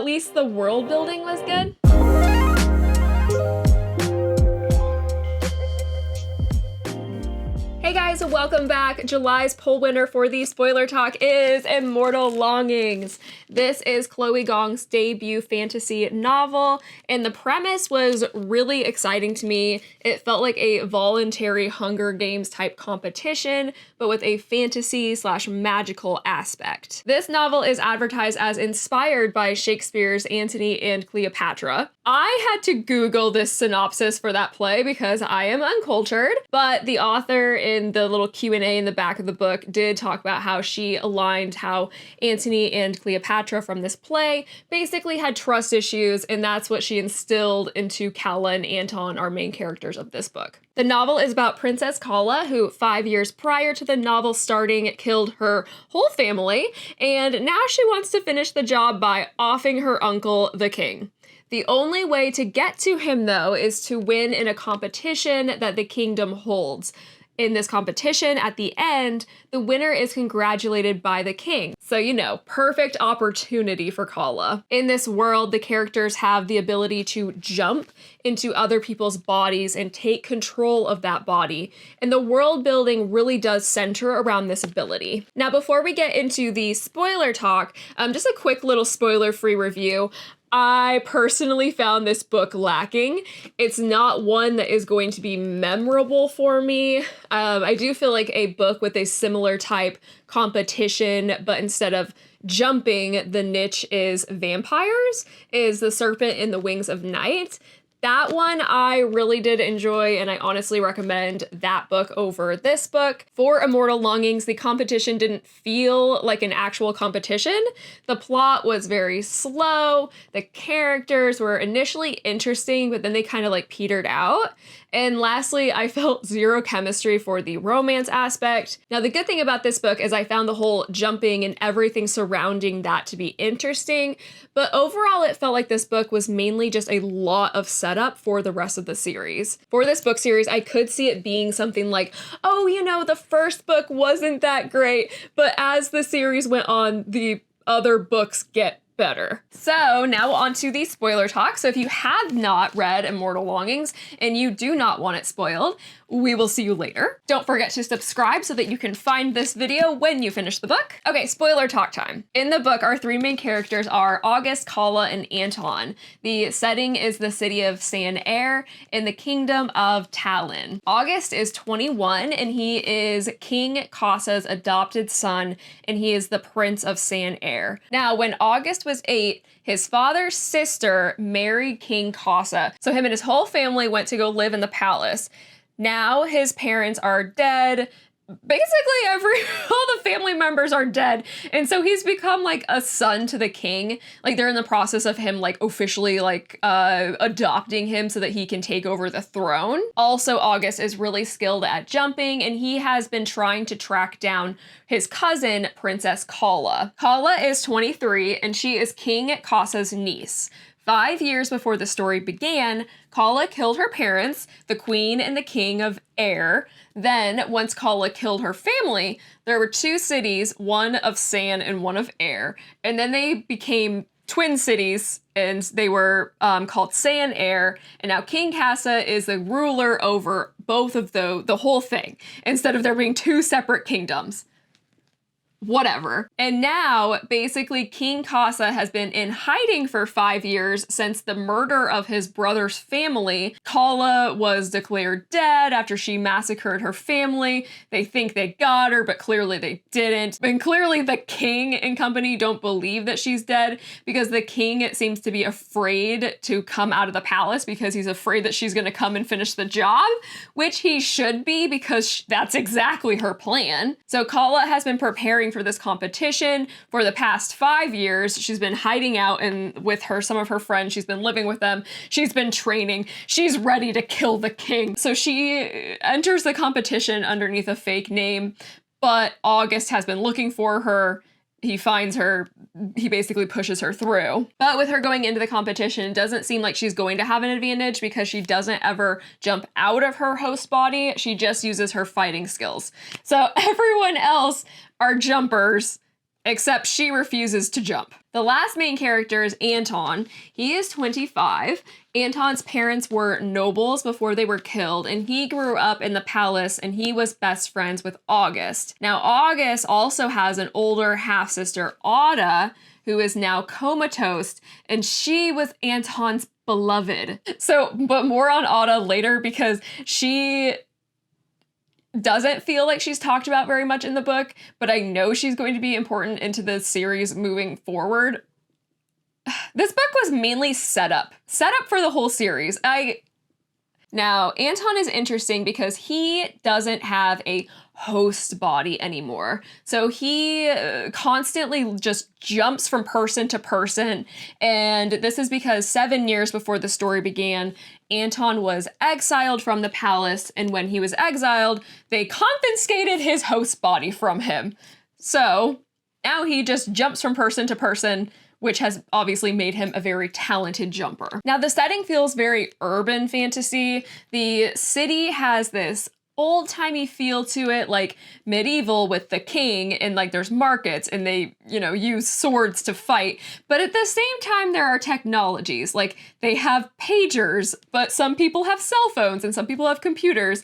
at least the world building was good. Hey guys, welcome back. July's poll winner for the spoiler talk is Immortal Longings. This is Chloe Gong's debut fantasy novel, and the premise was really exciting to me. It felt like a voluntary Hunger Games type competition, but with a fantasy/magical aspect. This novel is advertised as inspired by Shakespeare's Antony and Cleopatra. I had to Google this synopsis for that play because I am uncultured, but the author in the little Q&A in the back of the book did talk about how she aligned how Antony and Cleopatra from this play basically had trust issues, and that's what she instilled into Calla and Anton, our main characters of this book. The novel is about Princess Calla, who 5 years prior to the novel starting killed her whole family, and now she wants to finish the job by offing her uncle, the king. The only way to get to him, though, is to win in a competition that the kingdom holds. In this competition, at the end, the winner is congratulated by the king. So, you know, perfect opportunity for Calla. In this world, the characters have the ability to jump into other people's bodies and take control of that body. And the world building really does center around this ability. Now, before we get into the spoiler talk, just a quick little spoiler-free review. I personally found this book lacking. It's not one that is going to be memorable for me. I do feel like a book with a similar type competition, but instead of jumping, the niche is vampires, is The Serpent in the Wings of Night. That one I really did enjoy, and I honestly recommend that book over this book. For Immortal Longings, the competition didn't feel like an actual competition. The plot was very slow. The characters were initially interesting, but then they kind of like petered out. And lastly, I felt zero chemistry for the romance aspect. Now, the good thing about this book is I found the whole jumping and everything surrounding that to be interesting, but overall it felt like this book was mainly just a lot of setup for the rest of the series. For this book series, I could see it being something like, oh, you know, the first book wasn't that great, but as the series went on, the other books get better. So now on to the spoiler talk. So if you have not read Immortal Longings and you do not want it spoiled, we will see you later. Don't forget to subscribe so that you can find this video when you finish the book. Okay, spoiler talk time. In the book, our three main characters are August, Calla, and Anton. The setting is the city of San Air in the kingdom of Talon. August is 21 and he is King Cassa's adopted son, and he is the Prince of San Air. Now, when August was 8, his father's sister married King Cassa, so him and his whole family went to go live in the palace. Now his parents are dead. Basically all the family members are dead. And so he's become like a son to the king. Like they're in the process of him like officially like adopting him so that he can take over the throne. Also, August is really skilled at jumping, and he has been trying to track down his cousin, Princess Calla. Calla is 23 and she is King Cassa's niece. 5 years before the story began, Calla killed her parents, the queen and the king of Air. Then, once Calla killed her family, there were two cities, one of San and one of Air. And then they became twin cities, and they were called San Air. And now King Cassa is the ruler over both of the whole thing, instead of there being two separate kingdoms. Whatever. And now, basically, King Cassa has been in hiding for 5 years since the murder of his brother's family. Calla was declared dead after she massacred her family. They think they got her, but clearly they didn't. And clearly the king and company don't believe that she's dead, because the king seems to be afraid to come out of the palace because he's afraid that she's going to come and finish the job, which he should be, because that's exactly her plan. So Calla has been preparing for this competition for the past 5 years. She's been hiding out and with some of her friends. She's been living with them. She's been training. She's ready to kill the king. So she enters the competition underneath a fake name, but August has been looking for her. He finds her, he basically pushes her through. But with her going into the competition, it doesn't seem like she's going to have an advantage because she doesn't ever jump out of her host body. She just uses her fighting skills. So everyone else are jumpers except she refuses to jump. The last main character is Anton. He is 25. Anton's parents were nobles before they were killed, and he grew up in the palace, and he was best friends with August. Now, August also has an older half-sister, Otto, who is now comatose, and she was Anton's beloved. So, but more on Otto later, because she doesn't feel like she's talked about very much in the book, but I know she's going to be important into the series moving forward. This book was mainly set up for the whole series. Now, Anton is interesting because he doesn't have a host body anymore. So he constantly just jumps from person to person. And this is because 7 years before the story began, Anton was exiled from the palace. And when he was exiled, they confiscated his host body from him. So now he just jumps from person to person, which has obviously made him a very talented jumper. Now, the setting feels very urban fantasy. The city has this old-timey feel to it, like medieval with the king, and like there's markets and they, use swords to fight. But at the same time, there are technologies, like they have pagers, but some people have cell phones and some people have computers.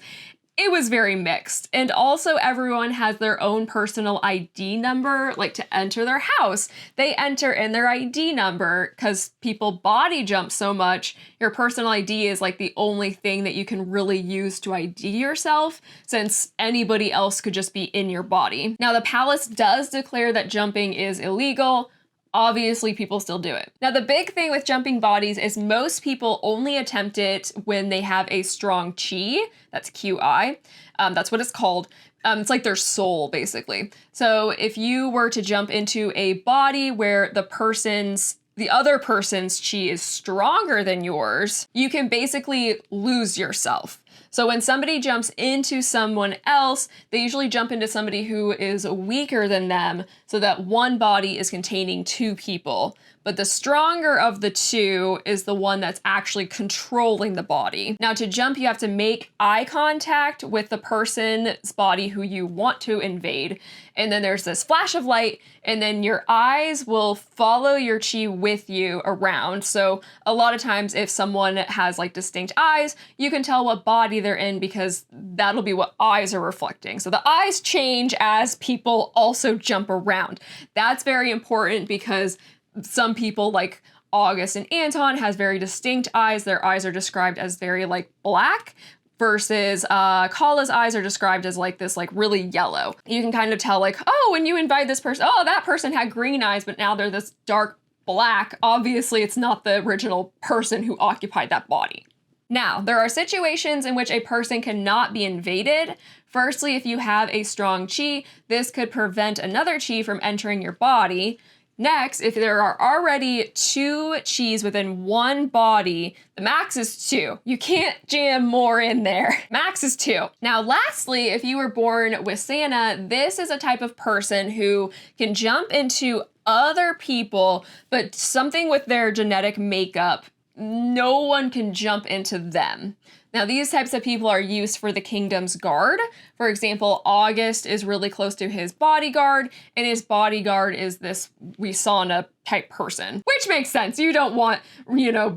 It was very mixed. And also everyone has their own personal ID number, like to enter their house. They enter in their ID number because people body jump so much. Your personal ID is like the only thing that you can really use to ID yourself, since anybody else could just be in your body. Now, the palace does declare that jumping is illegal. Obviously, people still do it. Now, the big thing with jumping bodies is most people only attempt it when they have a strong chi. That's QI. That's what it's called. It's like their soul, basically. So if you were to jump into a body where the other person's chi is stronger than yours, you can basically lose yourself. So when somebody jumps into someone else, they usually jump into somebody who is weaker than them, so that one body is containing two people. But the stronger of the two is the one that's actually controlling the body. Now, to jump, you have to make eye contact with the person's body who you want to invade. And then there's this flash of light, and then your eyes will follow your chi with you around. So a lot of times if someone has like distinct eyes, you can tell what body they're in because that'll be what eyes are reflecting. So the eyes change as people also jump around. That's very important because some people like August and Anton has very distinct eyes. Their eyes are described as very like black, versus Kala's eyes are described as like this like really yellow. You can kind of tell like, oh, when you invite this person, oh, that person had green eyes, but now they're this dark black. Obviously, it's not the original person who occupied that body. Now, there are situations in which a person cannot be invaded. Firstly, if you have a strong chi, this could prevent another chi from entering your body. Next, if there are already two chis within one body, the max is 2. You can't jam more in there. Max is 2. Now, lastly, if you were born with Santa, this is a type of person who can jump into other people, but something with their genetic makeup, no one can jump into them. Now, these types of people are used for the kingdom's guard. For example, August is really close to his bodyguard, and his bodyguard is this Wisana type person, which makes sense. You don't want,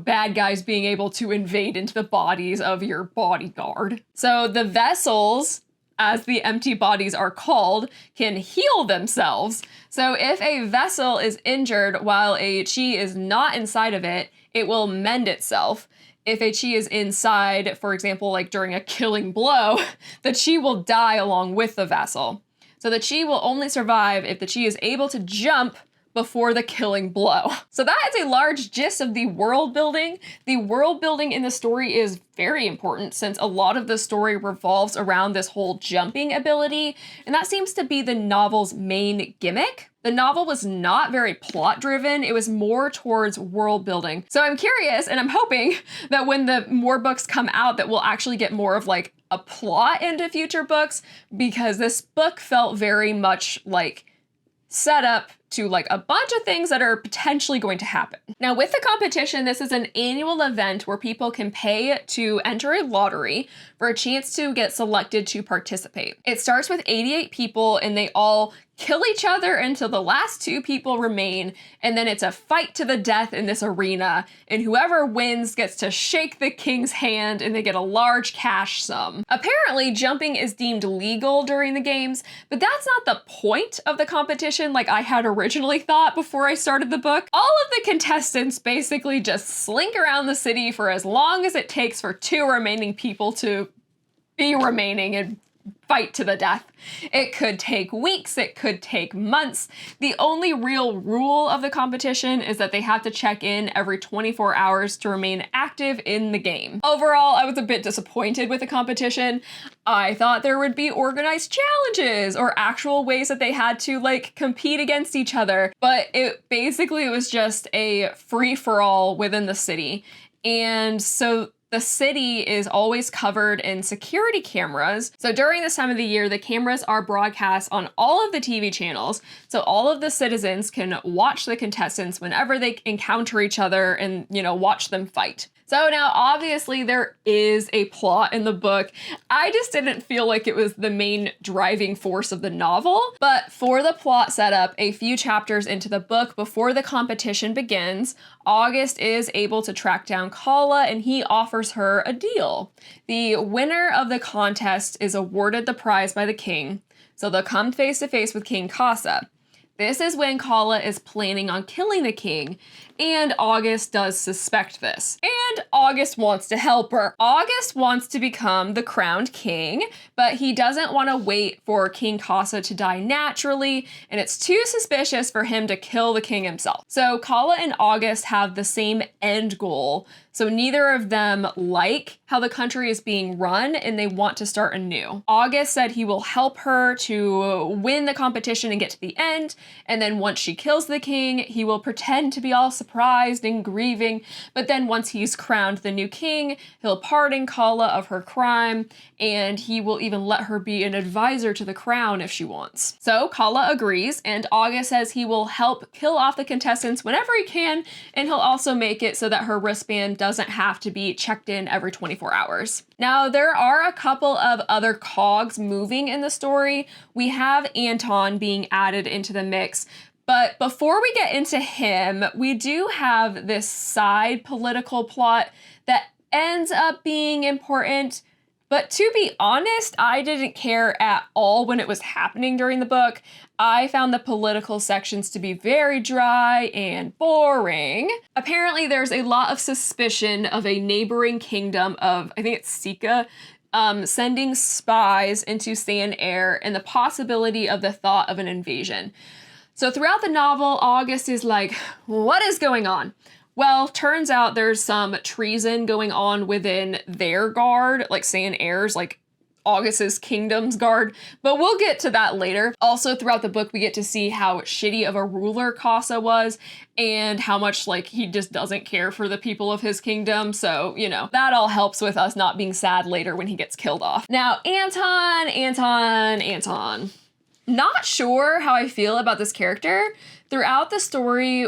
bad guys being able to invade into the bodies of your bodyguard. So the vessels, as the empty bodies are called, can heal themselves. So if a vessel is injured while a chi is not inside of it, it will mend itself. If a chi is inside, for example, like during a killing blow, the chi will die along with the vessel. So the chi will only survive if the chi is able to jump before the killing blow. So that is a large gist of the world building. The world building in the story is very important since a lot of the story revolves around this whole jumping ability, and that seems to be the novel's main gimmick. The novel was not very plot driven. It was more towards world building. So I'm curious, and I'm hoping that when the more books come out that we'll actually get more of like a plot into future books, because this book felt very much like set up to like a bunch of things that are potentially going to happen. Now, with the competition, this is an annual event where people can pay to enter a lottery for a chance to get selected to participate. It starts with 88 people and they all kill each other until the last 2 people remain, and then it's a fight to the death in this arena, and whoever wins gets to shake the king's hand and they get a large cash sum. Apparently, jumping is deemed legal during the games, but that's not the point of the competition like I had originally thought before I started the book. All of the contestants basically just slink around the city for as long as it takes for 2 remaining people to be remaining and fight to the death. It could take weeks, it could take months. The only real rule of the competition is that they have to check in every 24 hours to remain active in the game. Overall, I was a bit disappointed with the competition. I thought there would be organized challenges or actual ways that they had to like compete against each other, but it was just a free-for-all within the city. And so the city is always covered in security cameras. So during this time of the year, the cameras are broadcast on all of the TV channels. So all of the citizens can watch the contestants whenever they encounter each other and, watch them fight. So now obviously there is a plot in the book. I just didn't feel like it was the main driving force of the novel. But for the plot setup, a few chapters into the book before the competition begins, August is able to track down Kala and he offers her a deal. The winner of the contest is awarded the prize by the king. So they'll come face to face with King Kasa. This is when Kala is planning on killing the king, and August does suspect this. And August wants to help her. August wants to become the crowned king, but he doesn't want to wait for King Kasa to die naturally, and it's too suspicious for him to kill the king himself. So Kala and August have the same end goal, so neither of them like how the country is being run and they want to start anew. August said he will help her to win the competition and get to the end, and then once she kills the king, he will pretend to be all surprised and grieving, but then once he's crowned the new king, he'll pardon Kala of her crime, and he will even let her be an advisor to the crown if she wants. So Kala agrees, and August says he will help kill off the contestants whenever he can, and he'll also make it so that her wristband doesn't have to be checked in every 24 hours. Now, there are a couple of other cogs moving in the story. We have Anton being added into the mix, but before we get into him, we do have this side political plot that ends up being important. But to be honest, I didn't care at all when it was happening during the book. I found the political sections to be very dry and boring. Apparently, there's a lot of suspicion of a neighboring kingdom of, I think it's Sika, sending spies into Sand Air and the possibility of the thought of an invasion. So throughout the novel, August is like, what is going on? Well, turns out there's some treason going on within their guard, like Sand Air's, like August's kingdom's guard, but we'll get to that later. Also, throughout the book, we get to see how shitty of a ruler Kasa was and how much, like, he just doesn't care for the people of his kingdom. So, that all helps with us not being sad later when he gets killed off. Now, Anton. Not sure how I feel about this character. Throughout the story,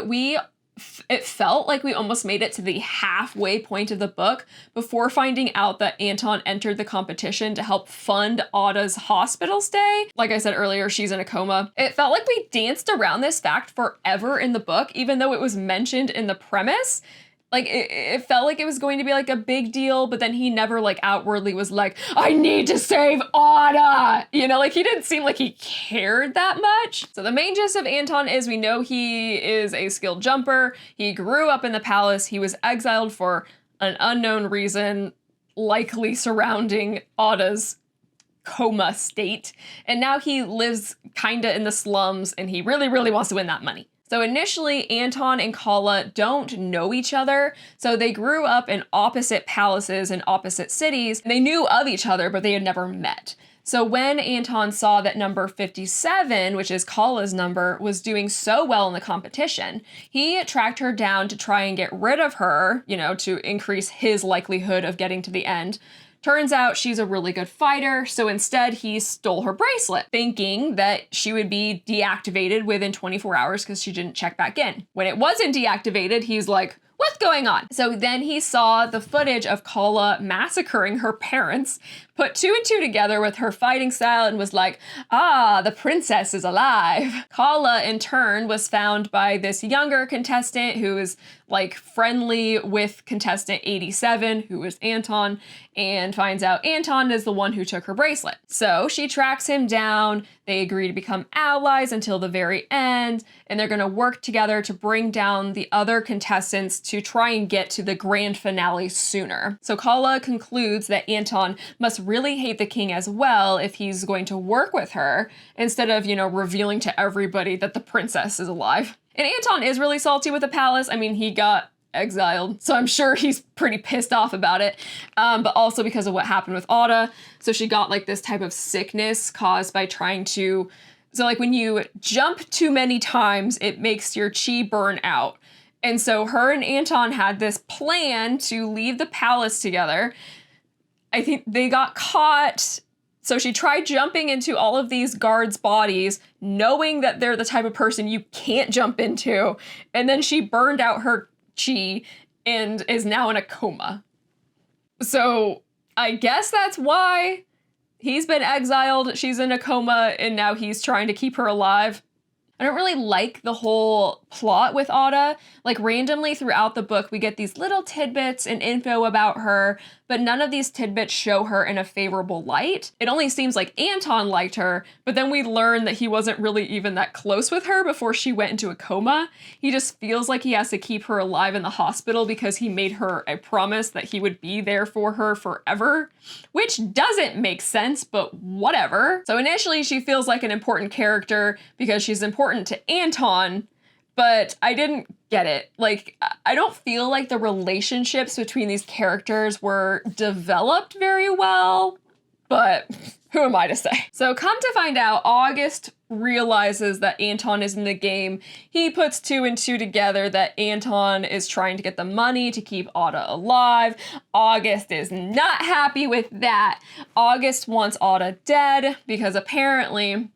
it felt like we almost made it to the halfway point of the book before finding out that Anton entered the competition to help fund Otto's hospital stay. Like I said earlier, she's in a coma. It felt like we danced around this fact forever in the book, even though it was mentioned in the premise. Like, it felt like it was going to be, like, a big deal, but then he never, like, outwardly was like, I need to save Otto! He didn't seem like he cared that much. So the main gist of Anton is we know he is a skilled jumper. He grew up in the palace. He was exiled for an unknown reason, likely surrounding Otto's coma state. And now he lives kinda in the slums, and he really, really wants to win that money. So initially, Anton and Kala don't know each other, so they grew up in opposite palaces and opposite cities, and they knew of each other, but they had never met. So when Anton saw that number 57, which is Kala's number, was doing so well in the competition, he tracked her down to try and get rid of her, to increase his likelihood of getting to the end. Turns out she's a really good fighter, so instead he stole her bracelet, thinking that she would be deactivated within 24 hours because she didn't check back in. When it wasn't deactivated, he's like, what's going on? So then he saw the footage of Kala massacring her parents, put 2 and 2 together with her fighting style and was like, ah, the princess is alive. Kala, in turn, was found by this younger contestant who is like friendly with contestant 87, who is Anton, and finds out Anton is the one who took her bracelet. So she tracks him down. They agree to become allies until the very end, and they're going to work together to bring down the other contestants to try and get to the grand finale sooner. So Kala concludes that Anton must really hate the king as well if he's going to work with her, instead of, revealing to everybody that the princess is alive. And Anton is really salty with the palace. I mean, he got exiled, so I'm sure he's pretty pissed off about it, but also because of what happened with Otto. So she got like this type of sickness caused by trying to, so like when you jump too many times, it makes your chi burn out. And so her and Anton had this plan to leave the palace together. I think they got caught. So she tried jumping into all of these guards' bodies, knowing that they're the type of person you can't jump into. And then she burned out her chi and is now in a coma. So I guess that's why he's been exiled. She's in a coma and now he's trying to keep her alive. I don't really like the whole plot with Otto. Like randomly throughout the book, we get these little tidbits and info about her, but none of these tidbits show her in a favorable light. It only seems like Anton liked her, but then we learn that he wasn't really even that close with her before she went into a coma. He just feels like he has to keep her alive in the hospital because he made her a promise that he would be there for her forever, which doesn't make sense, but whatever. So initially she feels like an important character because she's important to Anton, but I didn't get it. Like, I don't feel like the relationships between these characters were developed very well, but who am I to say? So come to find out, August realizes that Anton is in the game. He puts 2 and 2 together that Anton is trying to get the money to keep Otto alive. August is not happy with that. August wants Otto dead because apparently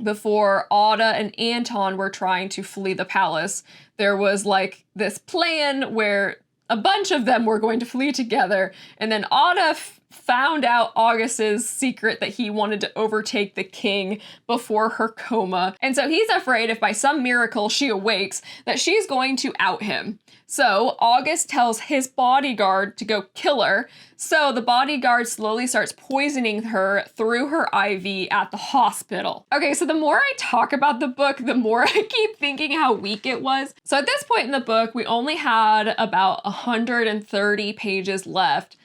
before Otto and Anton were trying to flee the palace, there was like this plan where a bunch of them were going to flee together, and then Otto found out August's secret that he wanted to overtake the king before her coma. And so he's afraid if by some miracle she awakes, that she's going to out him. So August tells his bodyguard to go kill her. So the bodyguard slowly starts poisoning her through her IV at the hospital. Okay, so the more I talk about the book, the more I keep thinking how weak it was. So at this point in the book, we only had about 130 pages left,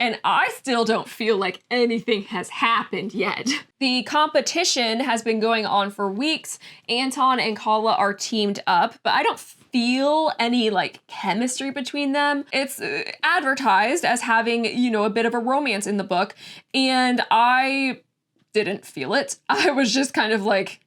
and I still don't feel like anything has happened yet. The competition has been going on for weeks. Anton and Kala are teamed up, but I don't feel any like chemistry between them. It's advertised as having, a bit of a romance in the book, and I didn't feel it. I was just kind of like,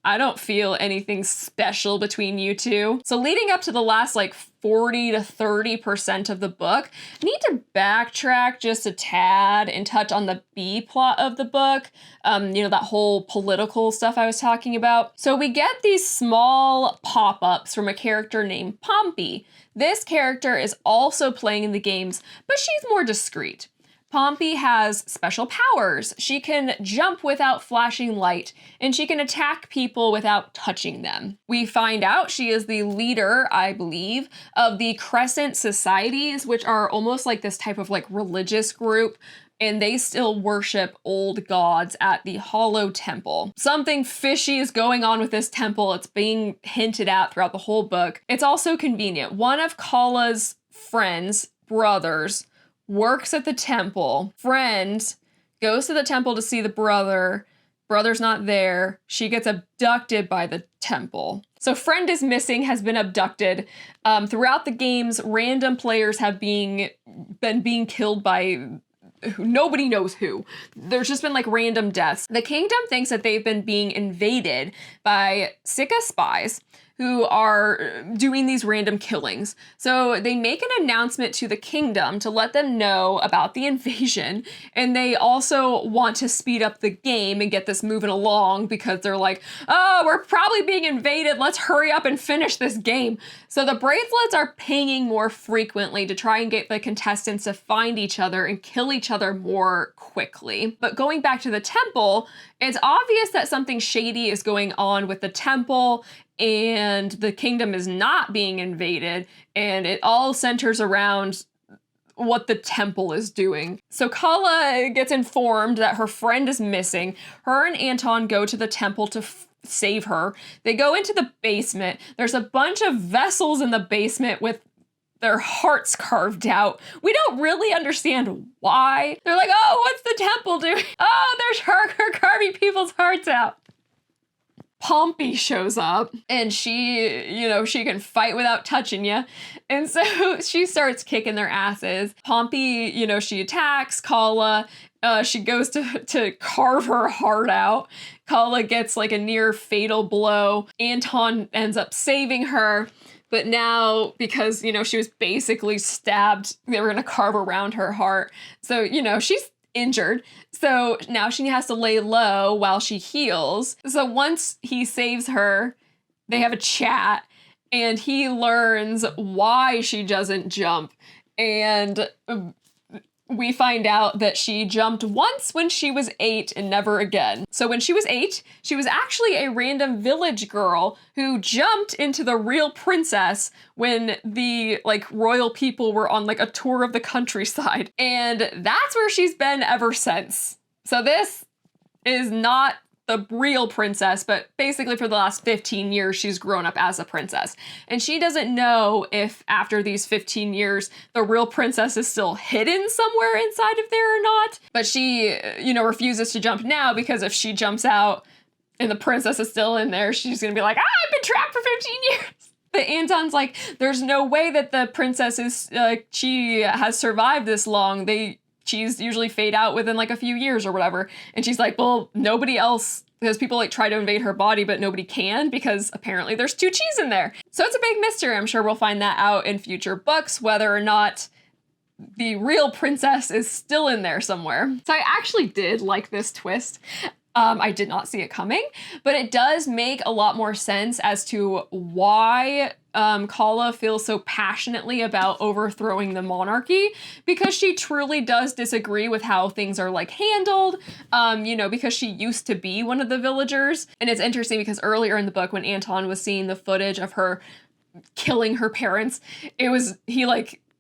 I don't feel anything special between you two. So leading up to the last 40 to 30% of the book, I need to backtrack just a tad and touch on the B plot of the book. That whole political stuff I was talking about. So we get these small pop-ups from a character named Pompey. This character is also playing in the games, but she's more discreet. Pompey has special powers. She can jump without flashing light, and she can attack people without touching them. We find out she is the leader, I believe, of the Crescent Societies, which are almost like this type of religious group, and they still worship old gods at the Hollow Temple. Something fishy is going on with this temple. It's being hinted at throughout the whole book. It's also convenient. One of Kala's brothers, works at the temple. Friend goes to the temple to see the brother. Brother's not there. She gets abducted by the temple. So friend is missing, has been abducted. Throughout the games, random players have been being killed by nobody knows who. There's just been random deaths. The kingdom thinks that they've been being invaded by Sika spies who are doing these random killings. So they make an announcement to the kingdom to let them know about the invasion, and they also want to speed up the game and get this moving along because they're like, oh, we're probably being invaded, let's hurry up and finish this game. So the bracelets are pinging more frequently to try and get the contestants to find each other and kill each other more quickly. But going back to the temple, it's obvious that something shady is going on with the temple and the kingdom is not being invaded, and it all centers around what the temple is doing. So Kala gets informed that her friend is missing. Her and Anton go to the temple to save her. They go into the basement. There's a bunch of vessels in the basement with their hearts carved out. We don't really understand why. They're like, oh, what's the temple doing? Oh, there's her carving people's hearts out. Pompey shows up, and she can fight without touching you. And so she starts kicking their asses. Pompey, she attacks Kala. She goes to carve her heart out. Kala gets like a near fatal blow. Anton ends up saving her. But now, because, she was basically stabbed, they were going to carve around her heart. So, she's injured. So now she has to lay low while she heals. So once he saves her, they have a chat, and he learns why she doesn't jump. And we find out that she jumped once when she was 8 and never again. So when she was 8, she was actually a random village girl who jumped into the real princess when the royal people were on a tour of the countryside. And that's where she's been ever since. So this is not the real princess, but basically for the last 15 years, she's grown up as a princess. And she doesn't know if after these 15 years, the real princess is still hidden somewhere inside of there or not. But she, refuses to jump now, because if she jumps out and the princess is still in there, she's gonna be like, I've been trapped for 15 years. But Anton's like, there's no way that the princess is, she has survived this long. She's usually fade out within a few years or whatever. And she's like, well, nobody else, because people try to invade her body, but nobody can, because apparently there's 2 Chis in there. So it's a big mystery. I'm sure we'll find that out in future books, whether or not the real princess is still in there somewhere. So I actually did like this twist. I did not see it coming, but it does make a lot more sense as to why Kala feels so passionately about overthrowing the monarchy, because she truly does disagree with how things are handled, because she used to be one of the villagers. And it's interesting because earlier in the book, when Anton was seeing the footage of her killing her parents, he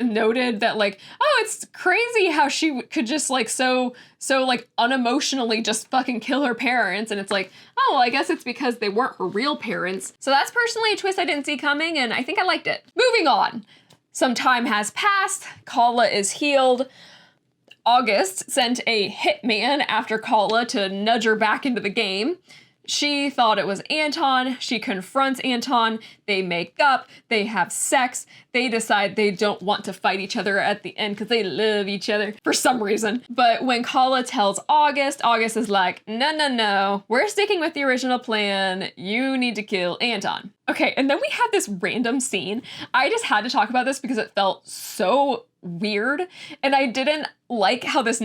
noted that oh, it's crazy how she could just so unemotionally just fucking kill her parents. And it's oh, well, I guess it's because they weren't her real parents. So that's personally a twist I didn't see coming, and I think I liked it. Moving on. Some time has passed. Kala is healed. August sent a hitman after Kala to nudge her back into the game. She thought it was Anton. She confronts Anton. They make up. They have sex. They decide they don't want to fight each other at the end because they love each other for some reason. But when Kala tells August, August is like, no, we're sticking with the original plan. You need to kill Anton. Okay, and then we have this random scene. I just had to talk about this because it felt so weird, and I didn't like how this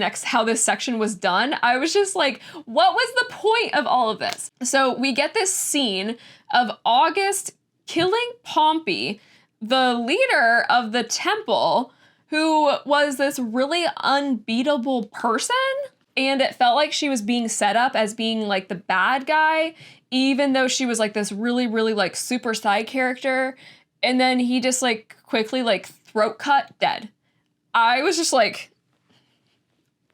section was done. I was just like, what was the point of all of this? So we get this scene of August killing Pompey, the leader of the temple, who was this really unbeatable person, and it felt like she was being set up as being the bad guy, even though she was this really, really super side character. And then he just quickly throat cut, dead. I was just like,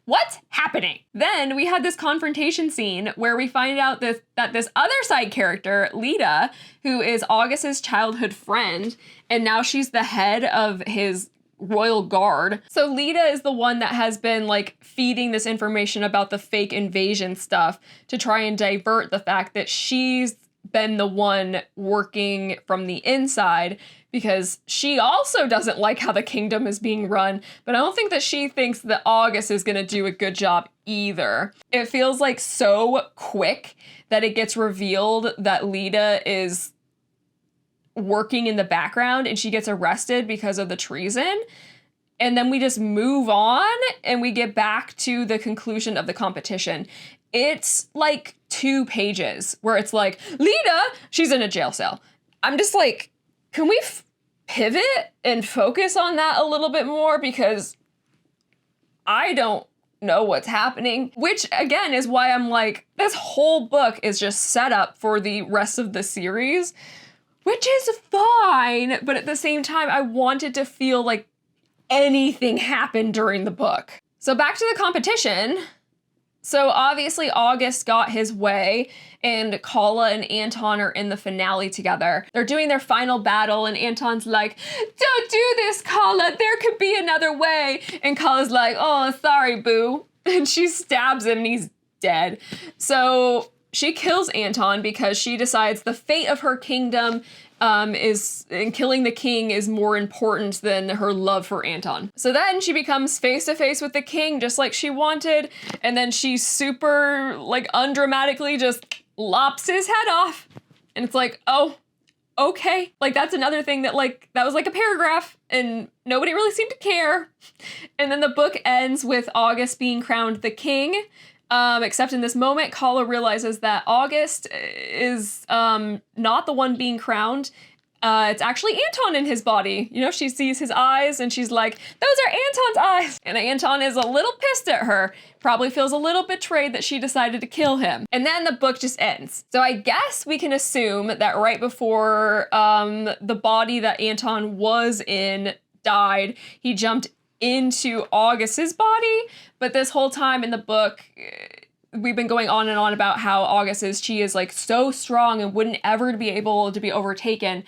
what's happening? Then we had this confrontation scene where we find out that this other side character, Lita, who is August's childhood friend, and now she's the head of his royal guard. So Lita is the one that has been feeding this information about the fake invasion stuff to try and divert the fact that she's been the one working from the inside, because she also doesn't like how the kingdom is being run, but I don't think that she thinks that August is going to do a good job either. It feels so quick that it gets revealed that Lita is working in the background and she gets arrested because of the treason. And then we just move on and we get back to the conclusion of the competition. It's like 2 pages where it's like, Lita, she's in a jail cell. I'm just like, can we pivot and focus on that a little bit more? Because I don't know what's happening. Which again is why I'm like, this whole book is just set up for the rest of the series, which is fine. But at the same time, I wanted to feel like anything happened during the book. So back to the competition. So obviously August got his way and Kala and Anton are in the finale together. They're doing their final battle and Anton's like, don't do this, Kala, there could be another way. And Kala's like, oh, sorry, boo. And she stabs him and he's dead. So she kills Anton because she decides the fate of her kingdom and killing the king is more important than her love for Anton. So then she becomes face to face with the king just like she wanted. And then she super like undramatically just lops his head off. And it's like, oh, okay. Like that's another thing that like, that was like a paragraph and nobody really seemed to care. And then the book ends with August being crowned the king. Except in this moment, Kala realizes that August is not the one being crowned. It's actually Anton in his body. You know, she sees his eyes and she's like, those are Anton's eyes. And Anton is a little pissed at her, probably feels a little betrayed that she decided to kill him. And then the book just ends. So I guess we can assume that right before the body that Anton was in died, he jumped into August's body, but this whole time in the book, we've been going on and on about how August's chi is like so strong and wouldn't ever be able to be overtaken.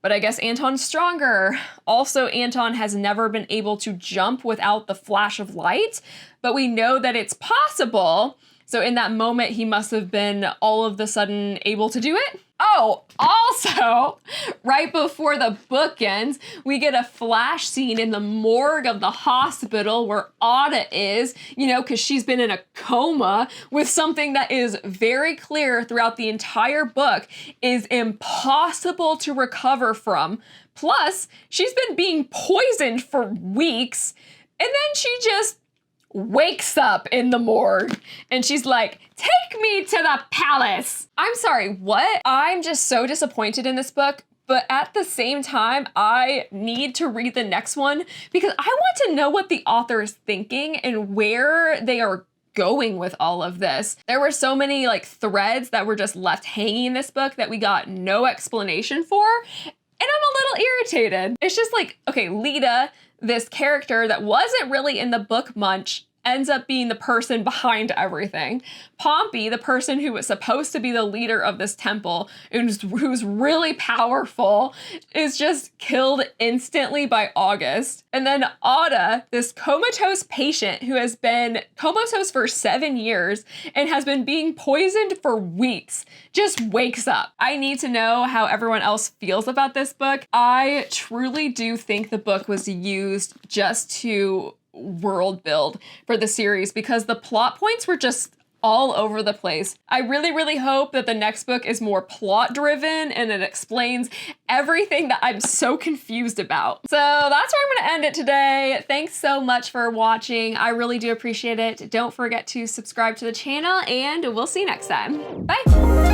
But I guess Anton's stronger. Also, Anton has never been able to jump without the flash of light, but we know that it's possible. So in that moment, he must have been all of the sudden able to do it. Oh, also, right before the book ends, we get a flash scene in the morgue of the hospital where Otto is, you know, because she's been in a coma with something that is very clear throughout the entire book is impossible to recover from. Plus, she's been being poisoned for weeks, and then she just wakes up in the morgue and she's like, take me to the palace. I'm sorry, what? I'm just so disappointed in this book, but at the same time, I need to read the next one because I want to know what the author is thinking and where they are going with all of this. There were so many like threads that were just left hanging in this book that we got no explanation for, and I'm a little irritated. It's just like, okay, Lita, this character that wasn't really in the book much, ends up being the person behind everything. Pompey, the person who was supposed to be the leader of this temple, who's really powerful, is just killed instantly by August. And then Otto, this comatose patient who has been comatose for 7 years and has been being poisoned for weeks, just wakes up. I need to know how everyone else feels about this book. I truly do think the book was used just to world build for the series because the plot points were just all over the place. I really, really hope that the next book is more plot driven and it explains everything that I'm so confused about. So that's where I'm gonna end it today. Thanks so much for watching. I really do appreciate it. Don't forget to subscribe to the channel and we'll see you next time. Bye.